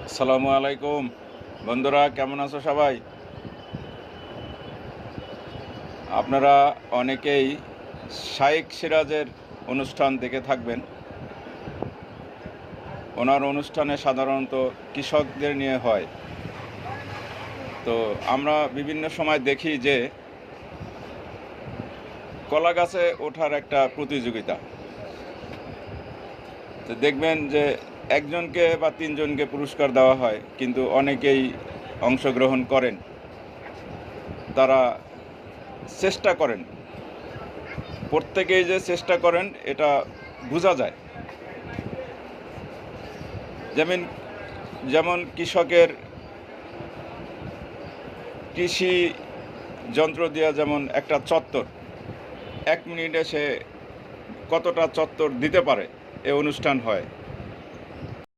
আসসালামু আলাইকুম বন্ধুরা, কেমন আছো সবাই? আপনারা অনেকেই শাইখ সিরাজের অনুষ্ঠান দেখে থাকবেন। ওনার অনুষ্ঠানে সাধারণত কৃষকদের নিয়ে হয়। তো আমরা বিভিন্ন সময় দেখি যে কলা গাছে ওঠার একটা প্রতিযোগিতা। তো দেখবেন যে একজনকে বা তিনজনকে পুরস্কার দেওয়া হয়, কিন্তু অনেকেই অংশগ্রহণ করেন। তারা চেষ্টা করেন, প্রত্যেকেই যে চেষ্টা করেন এটা বোঝা যায়। যেমন যেমন কৃষকের কৃষি যন্ত্র দিয়ে যেমন একটা চত্বর 1 মিনিটে সে কতটা চত্বর দিতে পারে এ অনুষ্ঠান হয়।